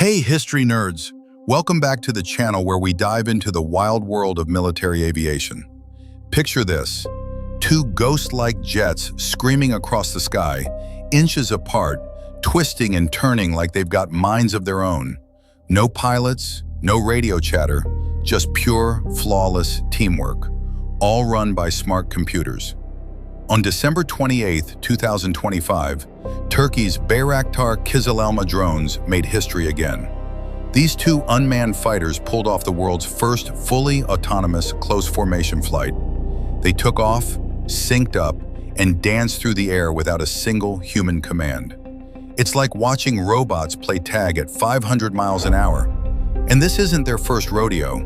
Hey, history nerds! Welcome back to the channel where we dive into the wild world of military aviation. Picture this: two ghost-like jets screaming across the sky, inches apart, twisting and turning like they've got minds of their own. No pilots, no radio chatter, just pure, flawless teamwork, all run by smart computers. On December 28, 2025, Turkey's Bayraktar Kızılelma drones made history again. These two unmanned fighters pulled off the world's first fully autonomous close-formation flight. They took off, synced up, and danced through the air without a single human command. It's like watching robots play tag at 500 miles an hour. And this isn't their first rodeo.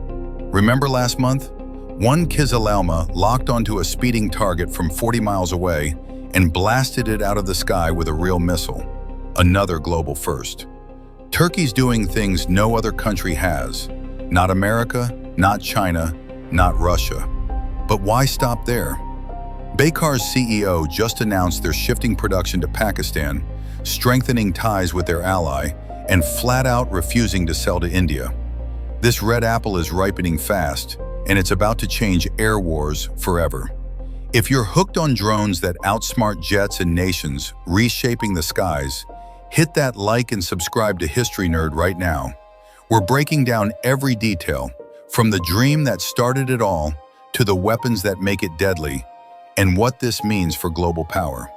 Remember last month? One Kızılelma locked onto a speeding target from 40 miles away and blasted it out of the sky with a real missile. Another global first. Turkey's doing things no other country has. Not America, not China, not Russia. But why stop there? Baykar's CEO just announced they're shifting production to Pakistan, strengthening ties with their ally, and flat out refusing to sell to India. This red apple is ripening fast, and it's about to change air wars forever. If you're hooked on drones that outsmart jets and nations, reshaping the skies, hit that like and subscribe to History Nerd right now. We're breaking down every detail, from the dream that started it all to the weapons that make it deadly, and what this means for global power.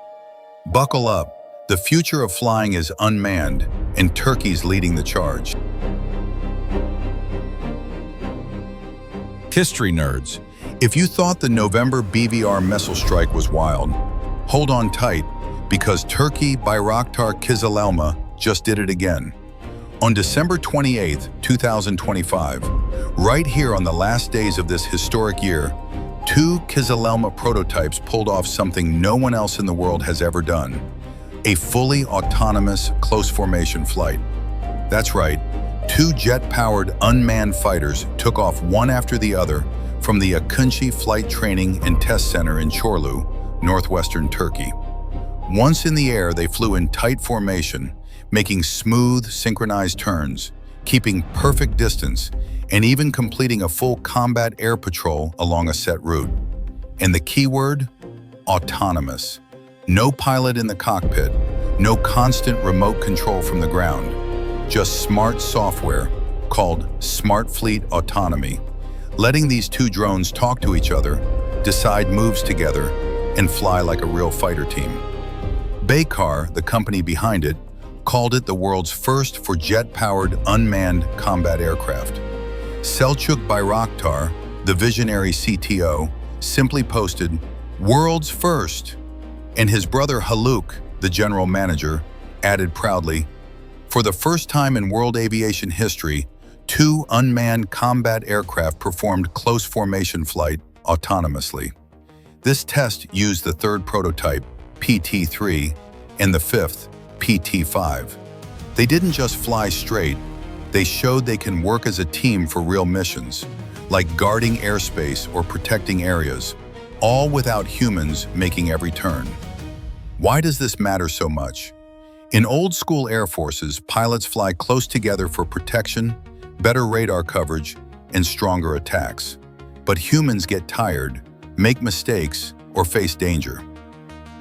Buckle up, the future of flying is unmanned, and Turkey's leading the charge. History nerds, if you thought the November BVR missile strike was wild, hold on tight, because Turkey Bayraktar Kızılelma just did it again. On December 28, 2025, right here on the last days of this historic year, two Kızılelma prototypes pulled off something no one else in the world has ever done: a fully autonomous close-formation flight. That's right. Two jet-powered unmanned fighters took off one after the other from the Akıncı Flight Training and Test Center in Çorlu, northwestern Turkey. Once in the air, they flew in tight formation, making smooth, synchronized turns, keeping perfect distance, and even completing a full combat air patrol along a set route. And the keyword? Autonomous. No pilot in the cockpit, no constant remote control from the ground. Just smart software called Smart Fleet Autonomy, letting these two drones talk to each other, decide moves together, and fly like a real fighter team. Baykar, the company behind it, called it the world's first for jet-powered unmanned combat aircraft. Selçuk Bayraktar, the visionary CTO, simply posted, "World's first," and his brother Haluk, the general manager, added proudly, "For the first time in world aviation history, two unmanned combat aircraft performed close formation flight autonomously." This test used the third prototype, PT3, and the fifth, PT5. They didn't just fly straight, they showed they can work as a team for real missions, like guarding airspace or protecting areas, all without humans making every turn. Why does this matter so much? In old-school air forces, pilots fly close together for protection, better radar coverage, and stronger attacks. But humans get tired, make mistakes, or face danger.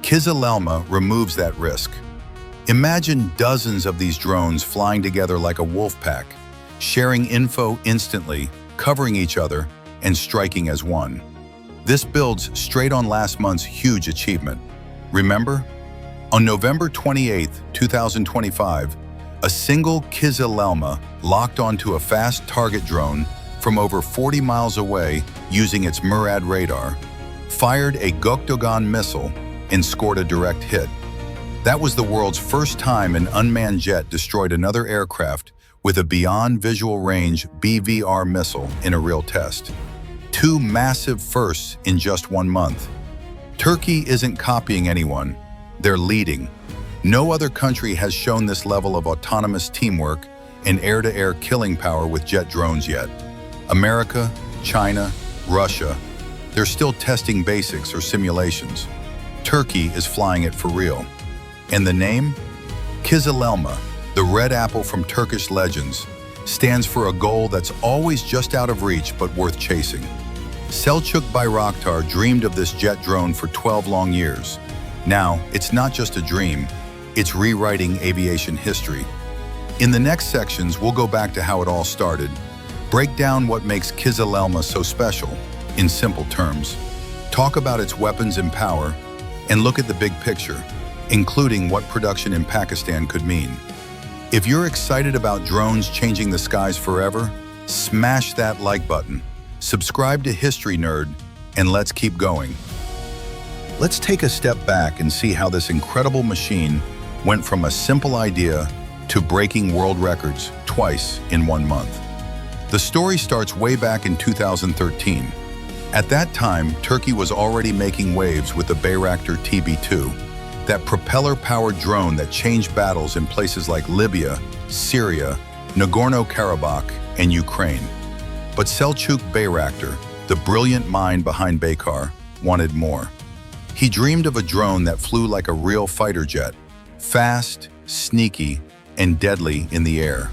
Kızılelma removes that risk. Imagine dozens of these drones flying together like a wolf pack, sharing info instantly, covering each other, and striking as one. This builds straight on last month's huge achievement. Remember? On November 28, 2025, a single Kızılelma locked onto a fast target drone from over 40 miles away using its Murad radar, fired a Gökdoğan missile, and scored a direct hit. That was the world's first time an unmanned jet destroyed another aircraft with a beyond visual range BVR missile in a real test. Two massive firsts in just 1 month. Turkey isn't copying anyone. They're leading. No other country has shown this level of autonomous teamwork and air-to-air killing power with jet drones yet. America, China, Russia, they're still testing basics or simulations. Turkey is flying it for real. And the name? Kızılelma, the red apple from Turkish legends, stands for a goal that's always just out of reach but worth chasing. Selçuk Bayraktar dreamed of this jet drone for 12 long years. Now, it's not just a dream, it's rewriting aviation history. In the next sections, we'll go back to how it all started, break down what makes Kızılelma so special, in simple terms, talk about its weapons and power, and look at the big picture, including what production in Pakistan could mean. If you're excited about drones changing the skies forever, smash that like button, subscribe to History Nerd, and let's keep going. Let's take a step back and see how this incredible machine went from a simple idea to breaking world records twice in 1 month. The story starts way back in 2013. At that time, Turkey was already making waves with the Bayraktar TB2, that propeller-powered drone that changed battles in places like Libya, Syria, Nagorno-Karabakh, and Ukraine. But Selçuk Bayraktar, the brilliant mind behind Baykar, wanted more. He dreamed of a drone that flew like a real fighter jet, fast, sneaky, and deadly in the air.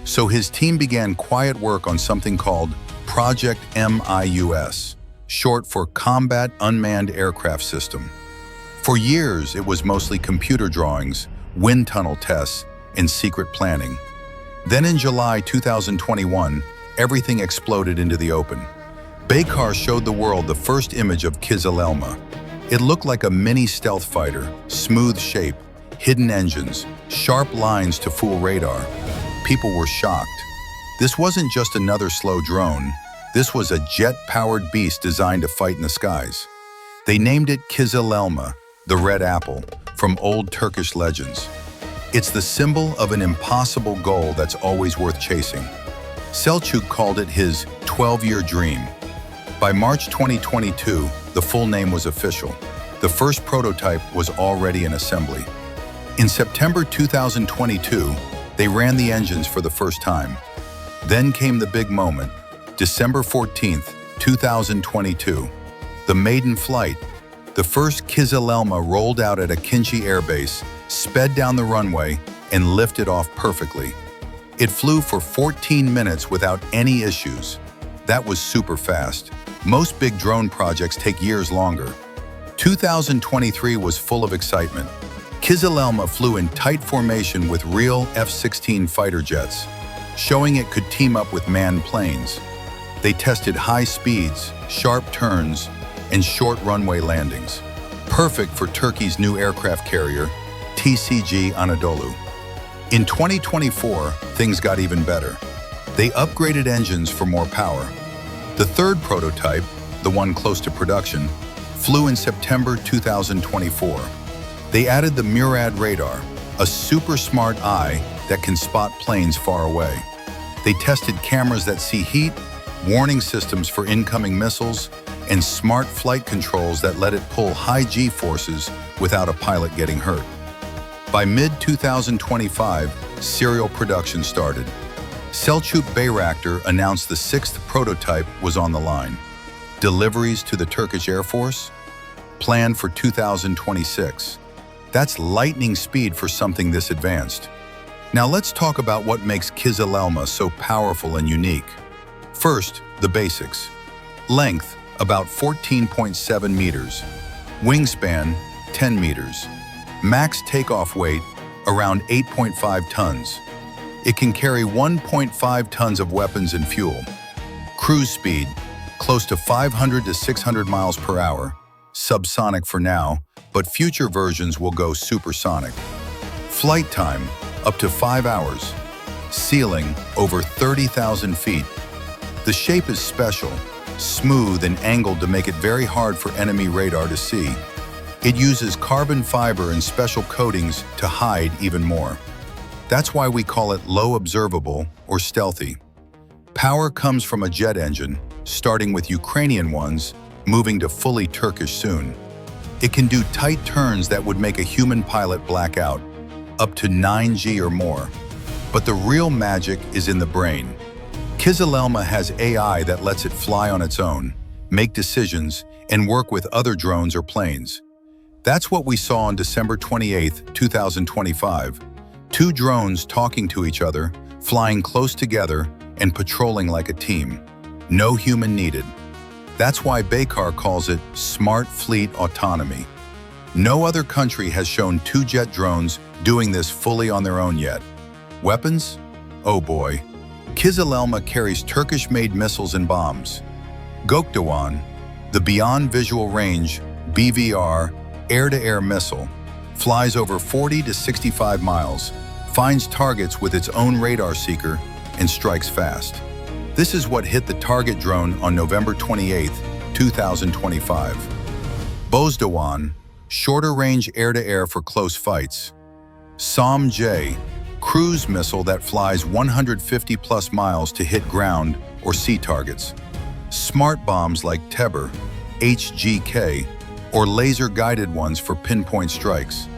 So his team began quiet work on something called Project MIUS, short for Combat Unmanned Aircraft System. For years, it was mostly computer drawings, wind tunnel tests, and secret planning. Then in July 2021, everything exploded into the open. Baykar showed the world the first image of Kızılelma. It looked like a mini stealth fighter, smooth shape, hidden engines, sharp lines to fool radar. People were shocked. This wasn't just another slow drone. This was a jet-powered beast designed to fight in the skies. They named it Kızılelma, the red apple, from old Turkish legends. It's the symbol of an impossible goal that's always worth chasing. Selçuk called it his 12-year dream. By March 2022, the full name was official. The first prototype was already in assembly. In September 2022, they ran the engines for the first time. Then came the big moment, December 14th, 2022. The maiden flight. The first Kızılelma rolled out at Akıncı Air Base, sped down the runway, and lifted off perfectly. It flew for 14 minutes without any issues. That was super fast. Most big drone projects take years longer. 2023 was full of excitement. Kızılelma flew in tight formation with real F-16 fighter jets, showing it could team up with manned planes. They tested high speeds, sharp turns, and short runway landings, perfect for Turkey's new aircraft carrier, TCG Anadolu. In 2024, things got even better. They upgraded engines for more power. The third prototype, the one close to production, flew in September 2024. They added the Murad radar, a super smart eye that can spot planes far away. They tested cameras that see heat, warning systems for incoming missiles, and smart flight controls that let it pull high G-forces without a pilot getting hurt. By mid-2025, serial production started. Selçuk Bayraktar announced the sixth prototype was on the line. Deliveries to the Turkish Air Force? Planned for 2026. That's lightning speed for something this advanced. Now let's talk about what makes Kızılelma so powerful and unique. First, the basics. Length, about 14.7 meters. Wingspan, 10 meters. Max takeoff weight, around 8.5 tons. It can carry 1.5 tons of weapons and fuel. Cruise speed, close to 500 to 600 miles per hour. Subsonic for now, but future versions will go supersonic. Flight time, up to 5 hours. Ceiling, over 30,000 feet. The shape is special, smooth and angled to make it very hard for enemy radar to see. It uses carbon fiber and special coatings to hide even more. That's why we call it low observable or stealthy. Power comes from a jet engine, starting with Ukrainian ones, moving to fully Turkish soon. It can do tight turns that would make a human pilot black out, up to 9G or more. But the real magic is in the brain. Kızılelma has AI that lets it fly on its own, make decisions, and work with other drones or planes. That's what we saw on December 28, 2025. Two drones talking to each other, flying close together, and patrolling like a team. No human needed. That's why Bayraktar calls it Smart Fleet Autonomy. No other country has shown two jet drones doing this fully on their own yet. Weapons? Oh boy. Kızılelma carries Turkish-made missiles and bombs. Gökdoğan, the Beyond Visual Range BVR air-to-air missile, flies over 40 to 65 miles, finds targets with its own radar seeker, and strikes fast. This is what hit the target drone on November 28, 2025. Gökdoğan, shorter-range air-to-air for close fights. J, cruise missile that flies 150-plus miles to hit ground or sea targets. Smart bombs like Teber, HGK, or laser-guided ones for pinpoint strikes.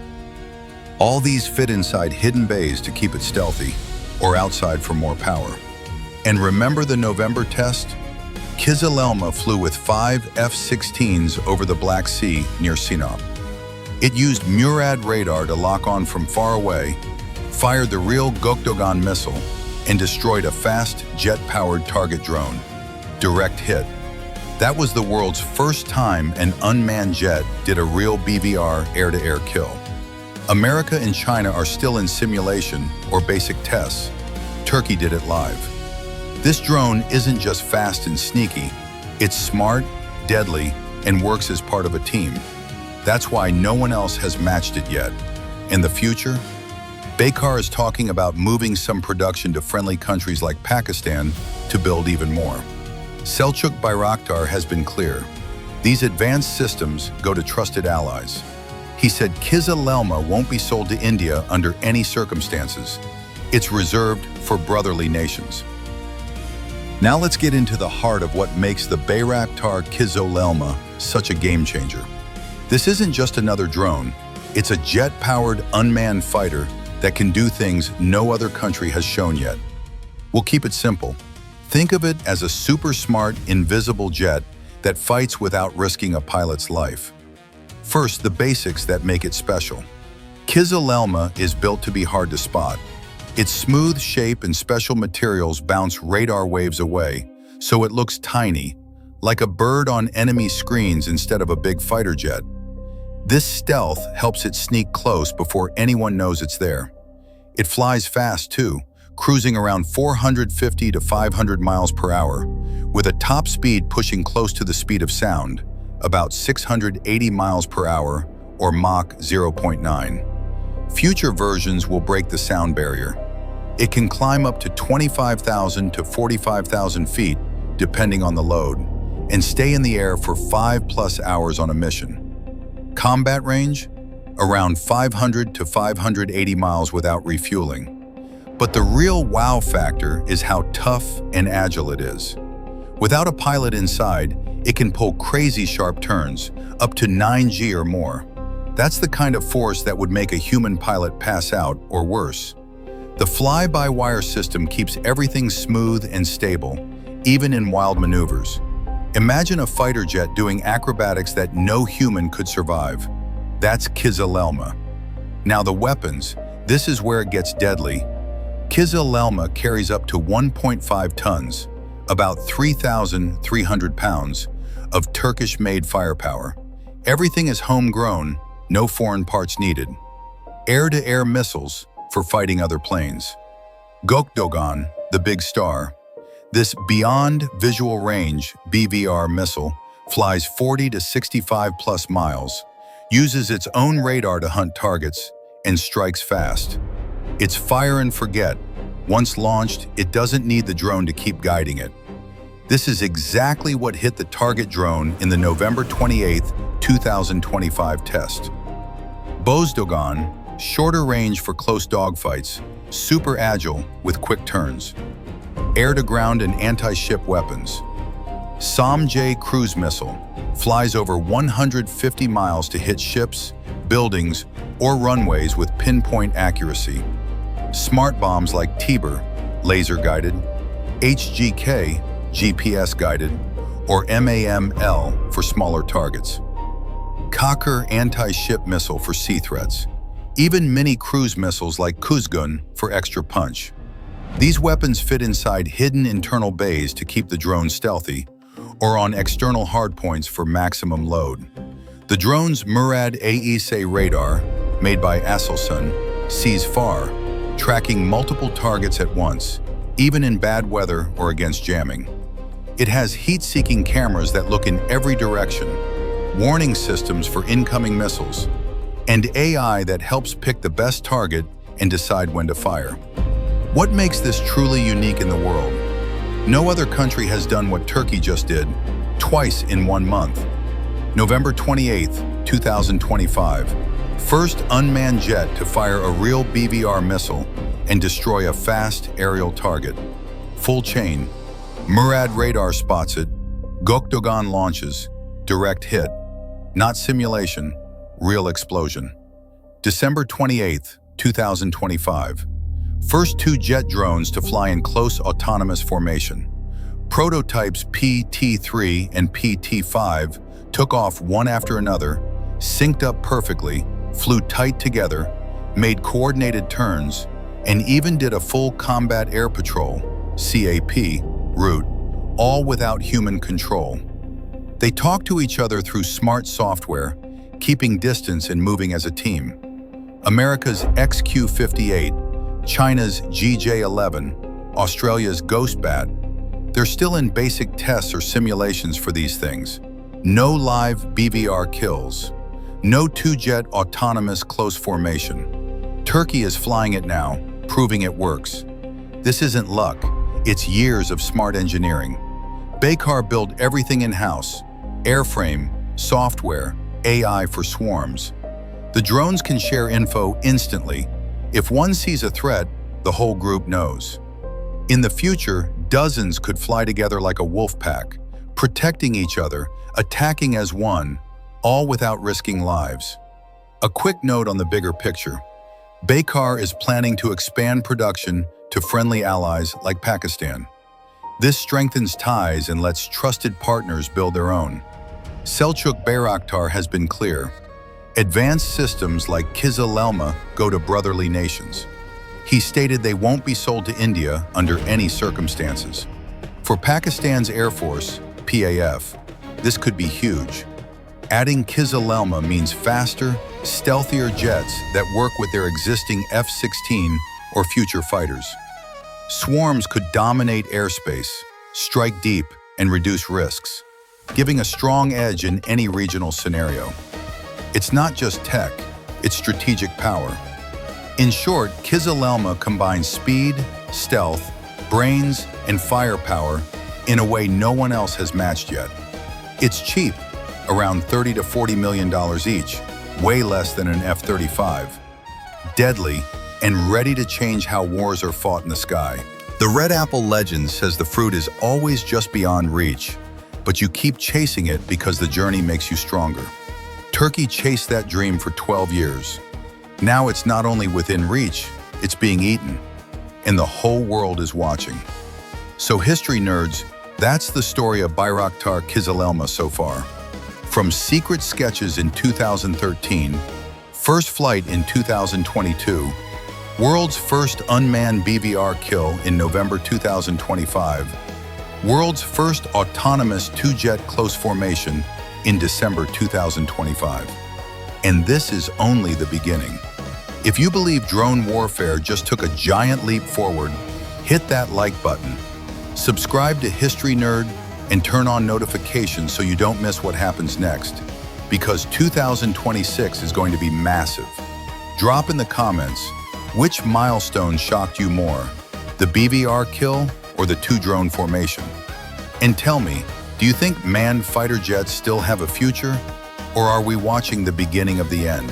All these fit inside hidden bays to keep it stealthy, or outside for more power. And remember the November test? Kızılelma flew with 5 F-16s over the Black Sea near Sinop. It used Murad radar to lock on from far away, fired the real Gökdoğan missile, and destroyed a fast, jet-powered target drone. Direct hit. That was the world's first time an unmanned jet did a real BVR air-to-air kill. America and China are still in simulation or basic tests. Turkey did it live. This drone isn't just fast and sneaky, it's smart, deadly, and works as part of a team. That's why no one else has matched it yet. In the future, Bayraktar is talking about moving some production to friendly countries like Pakistan to build even more. Selçuk Bayraktar has been clear. These advanced systems go to trusted allies. He said Kızılelma won't be sold to India under any circumstances. It's reserved for brotherly nations. Now let's get into the heart of what makes the Bayraktar Kızılelma such a game changer. This isn't just another drone. It's a jet-powered unmanned fighter that can do things no other country has shown yet. We'll keep it simple. Think of it as a super smart, invisible jet that fights without risking a pilot's life. First, the basics that make it special. Kızılelma is built to be hard to spot. Its smooth shape and special materials bounce radar waves away, so it looks tiny, like a bird on enemy screens instead of a big fighter jet. This stealth helps it sneak close before anyone knows it's there. It flies fast too, cruising around 450 to 500 miles per hour, with a top speed pushing close to the speed of sound, about 680 miles per hour, or Mach 0.9. Future versions will break the sound barrier. It can climb up to 25,000 to 45,000 feet, depending on the load, and stay in the air for 5+ hours on a mission. Combat range? Around 500 to 580 miles without refueling. But the real wow factor is how tough and agile it is. Without a pilot inside, it can pull crazy sharp turns, up to 9G or more. That's the kind of force that would make a human pilot pass out or worse. The fly-by-wire system keeps everything smooth and stable, even in wild maneuvers. Imagine a fighter jet doing acrobatics that no human could survive. That's Kızılelma. Now the weapons, this is where it gets deadly. Kızılelma carries up to 1.5 tons, about 3,300 pounds, of Turkish-made firepower. Everything is homegrown, no foreign parts needed. Air-to-air missiles for fighting other planes. Gökdoğan, the big star. This Beyond Visual Range BVR missile flies 40 to 65+ miles, uses its own radar to hunt targets, and strikes fast. It's fire and forget. Once launched, it doesn't need the drone to keep guiding it. This is exactly what hit the target drone in the November 28, 2025 test. Gökdoğan, shorter range for close dogfights, super agile with quick turns. Air-to-ground and anti-ship weapons. J cruise missile flies over 150 miles to hit ships, buildings, or runways with pinpoint accuracy. Smart bombs like Teber, laser-guided, HGK, GPS-guided, or MAML for smaller targets. Kaçır anti-ship missile for sea threats. Even mini cruise missiles like Kuzgun for extra punch. These weapons fit inside hidden internal bays to keep the drone stealthy, or on external hardpoints for maximum load. The drone's Murad AESA radar, made by Aselsan, sees far, tracking multiple targets at once, even in bad weather or against jamming. It has heat-seeking cameras that look in every direction, warning systems for incoming missiles, and AI that helps pick the best target and decide when to fire. What makes this truly unique in the world? No other country has done what Turkey just did, twice in 1 month. November 28, 2025, first unmanned jet to fire a real BVR missile and destroy a fast aerial target. Full chain. Murad radar spots it. Gökdoğan launches. Direct hit. Not simulation, real explosion. December 28, 2025. First 2 jet drones to fly in close autonomous formation. Prototypes PT3 and PT5 took off one after another, synced up perfectly, flew tight together, made coordinated turns, and even did a full combat air patrol, CAP, route, all without human control. They talk to each other through smart software, keeping distance and moving as a team. America's XQ-58, China's GJ-11, Australia's Ghostbat, they're still in basic tests or simulations for these things. No live BVR kills. No 2-jet autonomous close formation. Turkey is flying it now, proving it works. This isn't luck, it's years of smart engineering. Bayraktar built everything in-house: airframe, software, AI for swarms. The drones can share info instantly. If one sees a threat, the whole group knows. In the future, dozens could fly together like a wolf pack, protecting each other, attacking as one, all without risking lives. A quick note on the bigger picture. Bayraktar is planning to expand production to friendly allies like Pakistan. This strengthens ties and lets trusted partners build their own. Selçuk Bayraktar has been clear. Advanced systems like Kızılelma go to brotherly nations. He stated they won't be sold to India under any circumstances. For Pakistan's Air Force, PAF, this could be huge. Adding Kızılelma means faster, stealthier jets that work with their existing F-16 or future fighters. Swarms could dominate airspace, strike deep, and reduce risks, giving a strong edge in any regional scenario. It's not just tech, it's strategic power. In short, Kızılelma combines speed, stealth, brains, and firepower in a way no one else has matched yet. It's cheap, around $30 to $40 million each, way less than an F-35. Deadly, and ready to change how wars are fought in the sky. The Red Apple legend says the fruit is always just beyond reach, but you keep chasing it because the journey makes you stronger. Turkey chased that dream for 12 years. Now it's not only within reach, it's being eaten, and the whole world is watching. So history nerds, that's the story of Bayraktar Kızılelma so far. From secret sketches in 2013, first flight in 2022, world's first unmanned BVR kill in November 2025, world's first autonomous 2-jet close formation in December 2025. And this is only the beginning. If you believe drone warfare just took a giant leap forward, hit that like button. Subscribe to History Nerd and turn on notifications so you don't miss what happens next, because 2026 is going to be massive. Drop in the comments, which milestone shocked you more, the BVR kill or the 2-drone formation? And tell me, do you think manned fighter jets still have a future, or are we watching the beginning of the end?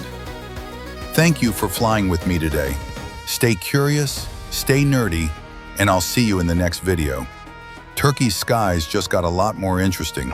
Thank you for flying with me today. Stay curious, stay nerdy, and I'll see you in the next video. Turkey's skies just got a lot more interesting.